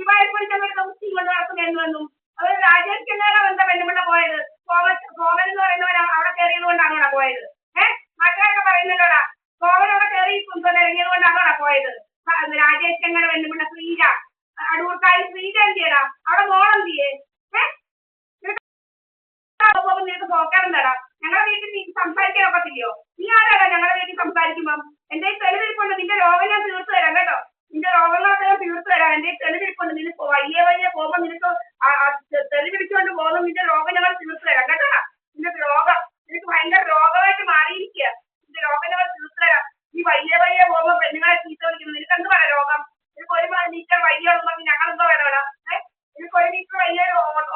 ദീപാവലിപ്പണിച്ചവരുടെ കുസ്തി കൊണ്ട് നടക്കുന്നതെന്ന് വന്നു. അത് രാജേഷ് ചെങ്ങയുടെ എന്താ പെണ്ണുപിള്ള പോയത്? കോവൻ എന്ന് പറയുന്നവൻ അവിടെ കയറിയത് കൊണ്ടാണോടാ പോയത്? മറ്റൊക്കെ പറയുന്നല്ലോടാ, കോവൻ അവിടെ കയറി ഇറങ്ങിയത് കൊണ്ടാണോടാ പോയത്? രാജേഷ് ചെങ്ങയുടെ പെണ്ണുപിള്ള ശ്രീജ, അടൂർക്കാരി ശ്രീജ എന്തിയടാ? അവിടെ മോളം ചെയ്യേ? നിനക്ക് പോക്കാറുണ്ടാടാ? ഞങ്ങളുടെ വീട്ടിൽ നീ സംസാരിക്കാൻ ഒക്കത്തില്ലയോ? നീ ആരാടാ ഞങ്ങളുടെ വീട്ടിൽ സംസാരിക്കുമ്പം? എന്റെ തെളിവിരിപ്പുണ്ട്, നിന്റെ രോഗം ഞാൻ തീർത്തു തരാം കേട്ടോ. നിന്റെ രോഗങ്ങളൊക്കെ ഞാൻ തീർത്തു തരാം. എന്റെ തെളിവിരിപ്പുണ്ട്. നിനക്ക് വയ്യ പോകുമ്പോ നിനക്ക് തെളിവിരിച്ചുകൊണ്ട് പോകുന്ന നിന്റെ രോഗം ഞങ്ങൾ തീർത്തു തരാം കേട്ടോ. നിന്റെ രോഗം നിനക്ക് ഭയങ്കര രോഗമായിട്ട് മാറിയിരിക്കുക. നിന്റെ രോഗം ഞങ്ങൾ തീർത്തു തരാം. നീ വയ്യ പോകുമ്പോ പെണ്ണുങ്ങളെ ചീത്ത വിളിക്കുന്നു. നിനക്ക് എന്ത് പറയാം രോഗം? നിനക്ക് 1 മീറ്റർ വയ്യുണ്ടെങ്കിൽ ഞങ്ങൾ എന്തോ വേണോടാ? നിനക്ക് 1 മീറ്റർ വയ്യ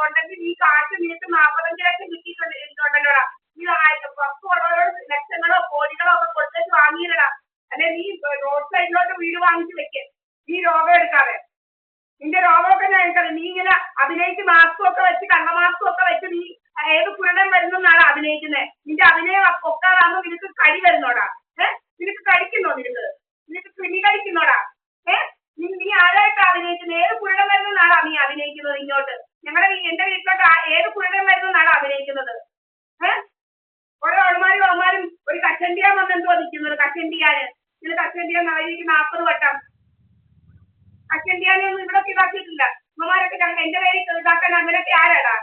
ഉണ്ടെങ്കിൽ നീ കാശ് നിനക്ക് 45 ലക്ഷം കിട്ടിയിട്ടുണ്ടല്ലോടാ. നീ 10 ഉള്ളവരോട് ലക്ഷങ്ങളോ കോടികളോ ഒക്കെ കൊടുത്തേക്ക് വാങ്ങിയില്ലടാ. അല്ലെ നീ റോഡ് സൈഡിലോട്ട് വീട് വാങ്ങിച്ചു വെക്ക്. നീ രോഗം എടുക്കാതെ. നിന്റെ രോഗമൊക്കെ ഞാൻ എടുക്കാതെ. നീ ഇങ്ങനെ അഭിനയിച്ച് മാസ്കും ഒക്കെ വെച്ച് കള്ള മാസ്കും ഒക്കെ വെച്ച് നീ ഏത് കുരുടൻ വരുന്നെന്നാണ് അഭിനയിക്കുന്നത്. നിന്റെ അഭിനയം ഒക്കാതാകുമ്പോ നിനക്ക് കടി വരുന്നോടാ? നിനക്ക് കടിക്കുന്നോ? നിനക്ക് കൃമി കടിക്കുന്നോടാ? നീ ആരായിട്ട് അഭിനയിക്കുന്നത്? ഏത് കുരുടൻ വരുന്നെന്നാണ് നീ അഭിനയിക്കുന്നത്? ഇങ്ങോട്ട് എന്റെ വീട്ടിലോട്ട് ഏത് കുരുടൻ വരുന്നെന്നാണ് അഭിനയിക്കുന്നത്? ഓരോ അവന്മാരും ഒരു കച്ചണ്ടിയാൻ വന്നെന്തോ നിൽക്കുന്നത്. കച്ചണ്ടിയാന് ഇതിന് കച്ചണ്ടിയാൻ 40 വട്ടം കച്ചണ്ടിയാനെ ഒന്നും ഇവിടെ ഇതാക്കിയിട്ടില്ല. അമ്മമാരൊക്കെ എന്റെ പേര് ഇതാക്കാൻ അങ്ങനെയൊക്കെ ആരാടാ?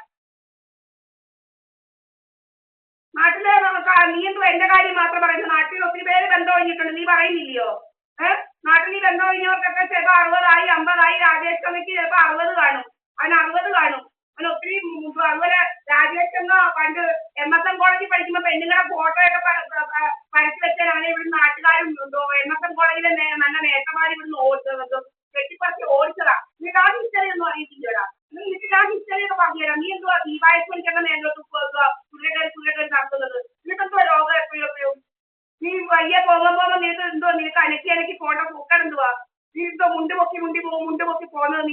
നാട്ടില് നീ എന്തോ എന്റെ കാര്യം മാത്രം പറയുന്നു. നാട്ടിൽ ഒത്തിരി പേര് ബന്ധം കഴിഞ്ഞിട്ടുണ്ട്. നീ പറയുന്നില്ലയോ? നാട്ടിൽ നീ ബന്ധം കഴിഞ്ഞവർക്കൊക്കെ ചിലപ്പോൾ 60 ആയി 50 ആയി. രാജേഷ് കമ്മയ്ക്ക് ചിലപ്പോൾ 60 കാണും. അവന് 60 കാണും. അവന് ഒത്തിരി അതുപോലെ രാജേഷ് എന്ന പണ്ട് MSN കോളേജിൽ പഠിക്കുമ്പോ പെണ്ണുങ്ങളുടെ ഫോട്ടോ ഒക്കെ പരത്തി വെച്ചാൽ അവനെ ഇവിടുന്ന് നാട്ടുകാരും MSN കോളേജിലെ നല്ല നേട്ടന്മാർ ഇവിടുന്ന് കെട്ടിപ്പറച്ച് ഓടിച്ചതാ. നിനക്ക് ആ ഹിസ്റ്ററി ഒന്നും അറിയത്തില്ലടാ. നിനക്ക് ആ ഹിസ്റ്ററി ഒക്കെ പറഞ്ഞുതരാം. നീ എന്തുവാ ദീപാവലി പഠിക്കുന്ന നേരത്തോട്ട് പുള്ളിക്കാരി നടത്തുന്നത്? നിനക്കെന്തോ രോഗം എപ്പോഴും? നീ വയ്യ പോകുമ്പോ നിനക്ക് അനക്കി പോണ്ട പൂക്കാടെന്തുവാ? നീ എന്തോ മുണ്ട് പൊക്കി പോകുന്നത്?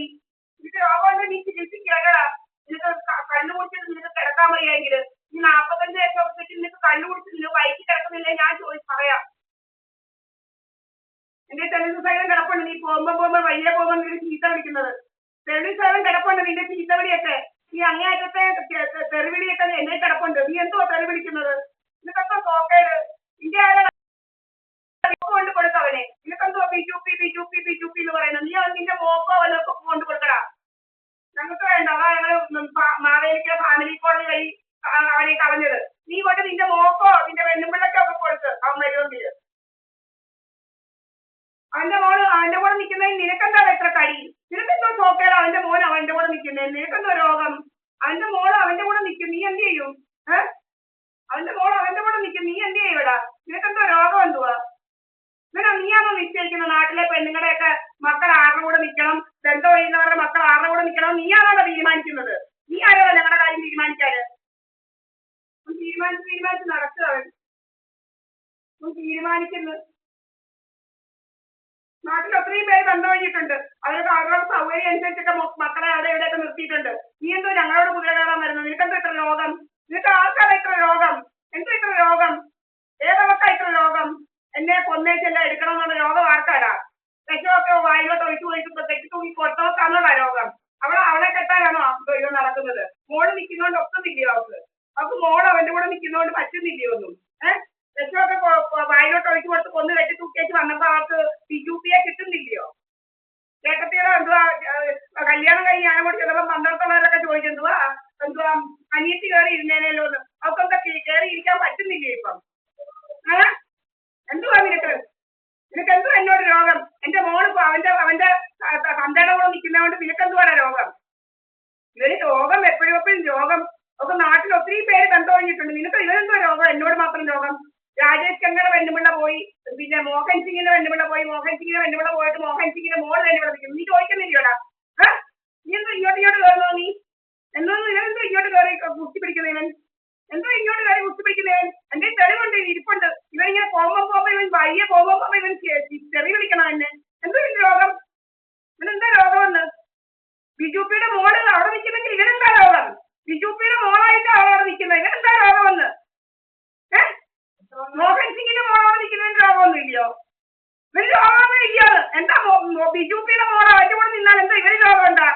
നിനക്ക് രോഗം നീ ചികിത്സിക്കടാ. നിനക്ക് കണ്ണു കുടിച്ചിട്ട് നിനക്ക് കിടക്കാൻ വയ്യെങ്കിൽ നീ 45 ലക്ഷം നിനക്ക് കണ്ണു കുടിച്ച് നിനക്ക് വൈകി കിടക്കുന്നില്ലേ? ഞാൻ പറയാം. എന്റെ തെളിവ് സൈലം കിടപ്പുണ്ട്. നീ പോകുമ്പോ വയ്യ പോകുമ്പോ നിനക്ക് ചീത്ത വിളിക്കുന്നത്. തെളിവ് സൈലം കിടപ്പുണ്ട് നിന്റെ ചീത്ത വിളിയൊക്കെ. നീ അങ്ങേയറ്റത്തെ തെറിവിളിയൊക്കെ എന്നെ കിടപ്പുണ്ട്. നീ എന്തോ തെറി വിളിക്കുന്നത്? നിനക്കെന്തോ തോക്കേട്? നിന്റെ കൊണ്ട് കൊടുക്കവനെ. നിനക്കെന്തോ ബിജുപി എന്ന് പറയുന്നത്? നീ നിന്റെ മോക്കോ വല്ലതൊക്കെ കൊണ്ട് കൊടുക്കടാ. ഞങ്ങൾക്ക് വേണ്ട. അതാ ഞങ്ങള് മാവേലിക്കര ഫാമിലി കോളേജ് വഴി അവനെ കളഞ്ഞത്. നീ കൊണ്ട് നിന്റെ മോക്കോ നിന്റെ പെണ്ണുമ്പിള്ളക്കോ ഒക്കെ കൊടുത്ത് അവൻ വരുമെങ്കിൽ. അവന്റെ കൂടെ നിൽക്കുന്നതിന് നിനക്കെന്താ എത്ര കടി? നിനക്കെന്തോ ചോക്കേടാ? അവന്റെ കൂടെ നിൽക്കുന്നതിന് നിനക്കെന്തോ രോഗം? അവന്റെ മോള് അവന്റെ കൂടെ നിൽക്കും. നീ എന്ത് ചെയ്യും? അവന്റെ കൂടെ നിൽക്കും. നീ എന്ത് ചെയ്യും ഇവിടെ? നിനക്കെന്തോ രോഗം എന്തുവാ? ഇങ്ങനെ നീയാണോ നിശ്ചയിക്കുന്നത് നാട്ടിലെ പെണ്ണുങ്ങളുടെയൊക്കെ മക്കൾ ആരുടെ കൂടെ നിൽക്കണം, ബന്ധം ചെയ്യുന്നവരുടെ മക്കൾ ആരുടെ കൂടെ നിൽക്കണം? നീയാണോ തീരുമാനിക്കുന്നത്? നീ ആരോ ഞങ്ങളുടെ കാര്യം തീരുമാനിക്കാന്? തീരുമാനിച്ച് നടക്കുക. അവൻ തീരുമാനിക്കുന്നു. നാട്ടിൽ ഒത്തിരിയും പേര് ബന്ധം കഴിഞ്ഞിട്ടുണ്ട്. അവരൊക്കെ അവരുടെ സൗകര്യം അനുസരിച്ചൊക്കെ മക്കളെ അവിടെ ഇവിടെയൊക്കെ നിർത്തിയിട്ടുണ്ട്. നീ എന്തോ ഞങ്ങളോട് കുതിര കയറാൻ വരുന്നത്? നിനക്കെന്തോ ഇത്ര രോഗം? നിനക്ക് ആൾക്കാരെ ഇത്ര രോഗം? എന്തോ ഇത്ര രോഗം? ഏതൊക്കെ ഇത്ര രോഗം? എന്നെ കൊന്നേച്ചെല്ലാം എടുക്കണമെന്നുള്ള രോഗം ആർക്കാരാ? വിഷമൊക്കെ വായിലോട്ട് ഒഴിച്ചു തെറ്റി തൂങ്ങി കൊടുത്തവർക്കാണോടാ രോഗം? അവളെ കെട്ടാനാണോ ഇത് നടക്കുന്നത്? മോള് നിൽക്കുന്നോണ്ട് ഒക്കത്തില്ലയോ അവൾക്ക് മോൾ അവന്റെ കൂടെ നിൽക്കുന്നോണ്ട് പറ്റുന്നില്ലയോ ഒന്നും? വിഷമൊക്കെ വായിലോട്ട് ഒഴിച്ചു കൊടുത്ത് കൊന്ന് കെട്ടി തൂക്കിയേച്ച് വന്നപ്പോ അവർക്ക് ബിജുപിയെ കിട്ടുന്നില്ലയോ? ചേട്ടത്തിയുടെ എന്തുവാ കല്യാണം കഴിഞ്ഞ് ഞാൻ കൂടി ചിലപ്പോൾ 12 ചോദിച്ചെന്തുവാ അനിയത്തി കയറി ഇരുന്നേനല്ലോ എന്ന്. അവർക്കൊക്കെ കയറി ഇരിക്കാൻ പറ്റുന്നില്ലയോ ഇപ്പം? എന്തുവാ നിനക്ക് എന്തോ എന്നോട് രോഗം? എന്റെ മോള് അവന്റെ തന്തയുടെ കൂടെ നിൽക്കുന്നതുകൊണ്ട് നിനക്കെന്തുവാണ് രോഗം? ഇവര് രോഗം എപ്പോഴും രോഗം. ഒക്കെ നാട്ടിൽ ഒത്തിരി പേര് ബന്ധം കഴിഞ്ഞിട്ടുണ്ട്. നിനക്ക് ഇവരെന്തോ രോഗം? എന്നോട് മാത്രം രോഗം? രാജേഷ് ചെങ്ങയുടെ പെണ്ണുപിള്ള പോയി, പിന്നെ മോഹൻ സിംഗിന്റെ പെണ്ണുപിള്ള പോയി. മോഹൻ സിംഗിന്റെ പെണ്ണുപിള്ള പോയിട്ട് മോഹൻ സിംഗിന്റെ മോള് തന്നെ ഇവിടെ നിൽക്കുന്നു. നീ ചോദിക്കുന്നില്ലയോടാ? നീ എന്തോ ഇങ്ങോട്ട് കയറുന്നോ? നീ ഇവരെന്തോ ഇങ്ങോട്ട് കയറി കുത്തിപ്പിടിക്കുന്നവൻ? എന്തോ ഇങ്ങോട്ട് കയറി കുത്തിപ്പിടിക്കുന്നവൻ? എന്റെ തെളിവുണ്ട്, ഇരിപ്പുണ്ട്. ഇവനിങ്ങനെ പോകുമ്പോ ഇവൻ വയ്യ പോകുമ്പോ ഇവൻ തെറി വിളിക്കണം എന്നെ. എന്തോ ഇതിന്റെ രോഗം? ഇവനെന്താ രോഗമെന്ന്? ബിജുപിയുടെ മോള് അവിടെ നിൽക്കുന്നെങ്കിൽ ഇവനെന്താ രോഗം? ബിജുപിയുടെ മോളായിട്ട് അവിടെ നിൽക്കുന്നത് ഇവനെന്താ രോഗമെന്ന്? മോഹൻ സിംഗിന്റെ മോളോട് നിൽക്കുന്നതിന് രോഗമൊന്നും ഇല്ലയോ? ഇവന് രോഗമൊന്നും ഇല്ലയോ? എന്താ ബിജുപിയുടെ മോളോ അവന്റെ കൂടെ നിന്നാൽ എന്താ ഇവന് രോഗം ഉണ്ടാ?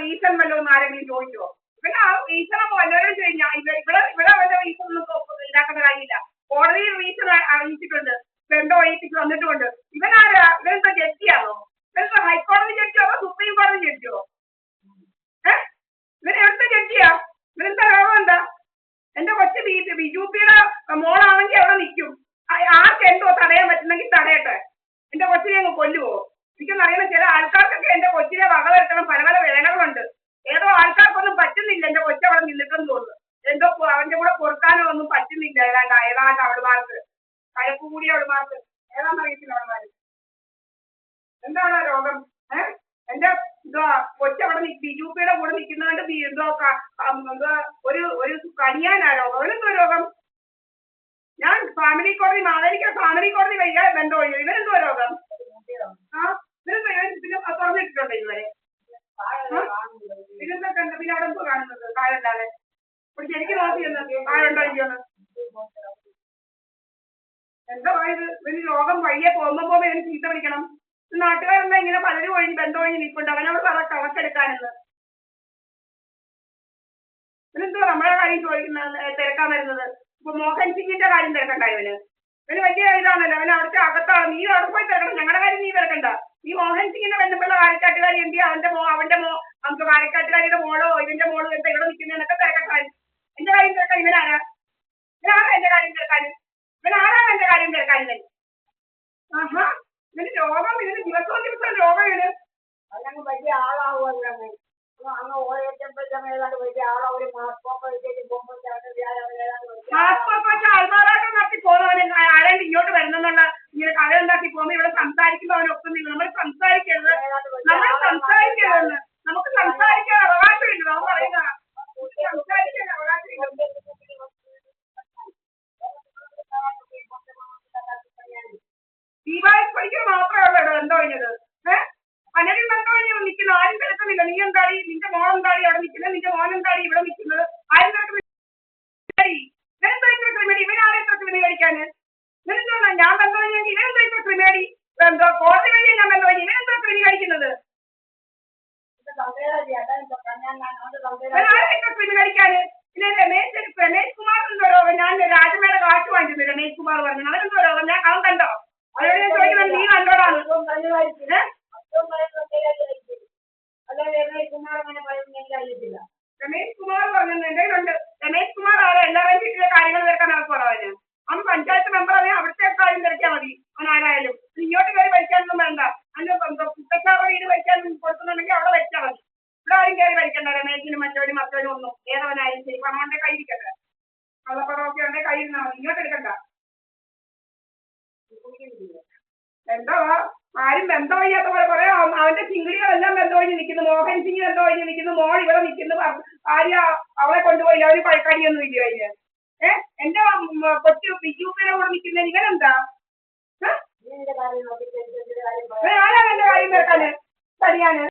റീസൺ വല്ലതും ആരെങ്കിലും ചോദിച്ചോ? ഇവന് ആ റീസൺ ഒക്കെ വല്ലവരും കഴിഞ്ഞാൽ ഇവിടെ വല്ല റീസൺ ഒന്നും ഉണ്ടാക്കുന്ന കാര്യമില്ല. കോടതിയിൽ റീസൺ അറിയിച്ചിട്ടുണ്ട്, ബന്ധം അറിയിച്ചിട്ട് വന്നിട്ടുമുണ്ട്. ഇവനാരാ? ഇവനെന്താ ജഡ്ജിയാണോ? ഇവനെന്താ ഹൈക്കോടതി ജഡ്ജിയോ അതോ സുപ്രീം കോടതി ജഡ്ജിയോ? ഇവൻ എവിടുത്തെ ജഡ്ജിയാ? ഇവനെന്താ രോഗം എന്താ? എന്റെ കൊച്ചു ബിജുപിയുടെ മോളാണെങ്കിൽ അവിടെ നിൽക്കും. ആർക്ക് എന്തോ തടയാൻ പറ്റുന്നെങ്കിൽ തടയട്ടെ. എന്റെ കൊച്ചിനെ അങ്ങ് കൊല്ലുവോ? എനിക്കൊന്നറിയണം. ചില ആൾക്കാർക്കൊക്കെ എന്റെ കൊച്ചിനെ വക വരുത്തണം, പല പല വേലകളുണ്ട്. ഏതോ ആൾക്കാർക്കൊന്നും പറ്റുന്നില്ല എന്റെ കൊച്ചവിടെ നിന്നിട്ടെന്ന് തോന്നുന്നു. എന്തോ അവന്റെ കൂടെ പൊറുക്കാനോ ഒന്നും പറ്റുന്നില്ല. ഏതാണ്ട് അവളുമാർക്ക്, കഴപ്പ് കൂടിയ അവളുമാർക്ക്, ഏതാണെന്നറിയത്തില്ല അവളുമാര്. എന്താണ് രോഗം? എന്റെ കൊച്ചവിടെ ബിജുപിയുടെ കൂടെ നിൽക്കുന്നതുകൊണ്ട് എന്തോ ഒരു കണിയാനാ രോഗം. അവനെന്തോ രോഗം? ഞാൻ ഫാമിലി കോടതി, മാവേലിക്കര ഫാമിലി കോടതി വഴിയാ ബന്ധം ഒഴിഞ്ഞു. ഇവനെന്തോ രോഗം? പിന്നെ തുറന്നിട്ടുണ്ടോ ഇതുവരെ? പിന്നെന്താ കണ്ട? പിന്നെ അവിടെ എന്തോ കാണുന്നത് കാലല്ലാതെ? ശരിക്കും നോക്കിയെന്ന് ആരുണ്ടോ ഇല്ലയോന്ന്? എന്താ ഇത്? ഇവന് രോഗം വഴിയെ പോകുമ്പോ ഇവന് ചീത്ത വിളിക്കണം. നാട്ടുകാരെന്താ ഇങ്ങനെ പലരും ഒഴിഞ്ഞ് ബന്ധം ഒഴിഞ്ഞ് നിൽപ്പുണ്ട്. അവനോട് പറ കണക്കെടുക്കാനെന്ന്. ഇവനെന്തോ നമ്മളെ കാര്യം തിരക്കാൻ വരുന്നത്? ഇപ്പൊ മോഹൻ സിംഗിന്റെ കാര്യം തിരക്കണ്ട ഇവന് വലിയ ഇതാണല്ലോ. അവൻ അവിടുത്തെ അകത്താണ്. നീ അവിടെ പോയി തിരക്കണം. ഞങ്ങളുടെ കാര്യം നീ തിരക്കണ്ട. ഈ മോഹൻ സിംഗിന്റെ ബന്ധമുള്ള വാഴക്കാട്ടുകാരി എന്തി? അവന്റെ നമുക്ക് വാഴക്കാട്ടുകാരിയുടെ മോളോ ഇവന്റെ മോളോ എന്താ ഇവിടെ നിൽക്കുന്നതൊക്കെ തിരക്കാൻ. എന്റെ കാര്യം തിരക്കാൻ ഇവനാരാ? ഇവനാരാ എന്റെ കാര്യം തിരക്കാൻ? ഇവനാരാണ് എന്റെ കാര്യം തിരക്കാൻ? ഇവൻ ആഹാ, ഇവന് രോഗം. ഇതിന് ദിവസവും രോഗം. ഇവന് അതങ്ങ് വലിയ ആളാവുമല്ലോ. അങ്ങ് ഓരോരുത്തരുമ്പോഴത്തേക്ക് വലിയ ആളാ. ഒരു മാസ്കോപ്പ് വെച്ചിട്ട് പോകുമ്പോൾ ആൾമാരായിട്ട് നടത്തി പോകുന്നവന് ആരാണ്ട് ഇങ്ങോട്ട് വരുന്നെന്നുള്ള ഇങ്ങനെ കഥ ഉണ്ടാക്കി പോകുമ്പോ ഇവിടെ സംസാരിക്കുമ്പോ അവനൊക്കുന്നില്ല. നമ്മൾ സംസാരിക്കരുത്, നമുക്ക് സംസാരിക്കാൻ അവകാശമില്ല. നമ്മൾ പറയുന്ന സംസാരിക്കാൻ അവകാശമില്ല. ദീപാവലി പഠിക്കാൻ മാത്രമേ ഉള്ളൂ ബന്ധം കഴിഞ്ഞത്. പലരും ബന്ധം കഴിഞ്ഞ് നിൽക്കുന്ന ആരും തിരക്കുന്നില്ല. നീ എന്താടി? നിന്റെ മോളെന്താടി അവിടെ നിൽക്കുന്നത്? നിന്റെ മോനെന്താടി ഇവിടെ നിൽക്കുന്നത്? ആരും തിരക്കുന്നില്ല. ഇവനെന്തോ ഇത്ര ക്രിമിനൽ? ഇവനാരെ ഇത്ര ക്രിമിനൽ കഴിക്കാന്? ഇവനെന്തോ ഞാൻ ബന്ധം കഴിഞ്ഞെങ്കിൽ ഇവനെന്തോ ഇത്ര ക്രിമിനൽ? എന്തോ കോടതി വഴിയെ ഞാൻ ബന്ധം കഴിഞ്ഞു. ഇവനെന്തോ ക്രിമിനൽ കഴിക്കുന്നത്? ഇവനാരെ ഇത്ര ക്രിമിനൽ കഴിക്കാന്? പിന്നെ രമേശ് കുമാർ എന്തോ രോഗം? ഞാൻ രാജമേടെ കാശ് വാങ്ങിച്ചത് രമേശ് കുമാർ പറഞ്ഞു. അവനെന്തോ രോഗം? അവൻ കണ്ടോ? അവരോട് ഞാൻ ചോദിക്കുന്നത് നീ കണ്ടോടാണ്? രമേശ് കുമാർ പറഞ്ഞു എന്തെങ്കിലുണ്ട്. രമേശ് കുമാർ ആരാ? എല്ലാവരും വീട്ടിലെ കാര്യങ്ങൾ തിരക്കാൻ നടക്കുവാണോ അവന്? അവൻ പഞ്ചായത്ത് മെമ്പർ ആണെങ്കിൽ അവിടുത്തെ കാര്യം തിരക്കാൻ മതി. അവൻ ആരായാലും ഇങ്ങോട്ട് കയറി ഭരിക്കാനൊന്നും വേണ്ട. അതിന് കുട്ടച്ചാറ വീട് ഭരിക്കാൻ കൊടുക്കുന്നുണ്ടെങ്കിൽ അവിടെ ഭരിച്ചാൽ മതി. ഇവിടെ ആരും കയറി ഭരിക്കണ്ട. രമേശിനും മറ്റവരും മറ്റവരും ഒന്നും ഏതവനായാലും ശരി. പണം കൊണ്ട് കയ്യിരിക്കട്ടെ. കള്ളപ്പണമൊക്കെ ഉണ്ടെ കയ്യിരുന്നാ മതി. ഇങ്ങോട്ട് എടുക്കണ്ട. എന്തോ ആരും ബന്ധം വയ്യാത്ത പോലെ കുറെ അവന്റെ ചിങ്കിടികളെല്ലാം ബന്ധം കഴിഞ്ഞ് നിൽക്കുന്നു. മോഹൻ സിംഗ് ബന്ധം കഴിഞ്ഞ് നിൽക്കുന്നു. മോൾ ഇവിടെ നിൽക്കുന്നു. ഭാര്യ അവളെ കൊണ്ടുപോയില്ല. അവര് പഴക്കാടിയൊന്നും ഇല്ല കഴിഞ്ഞ്. എന്റെ കൊച്ചു ബിജുപിയുടെ കൂടെ നിൽക്കുന്ന ഇവനെന്താ? ആരാണ് എന്റെ കാര്യം കേൾക്കാന് തടിയാന്?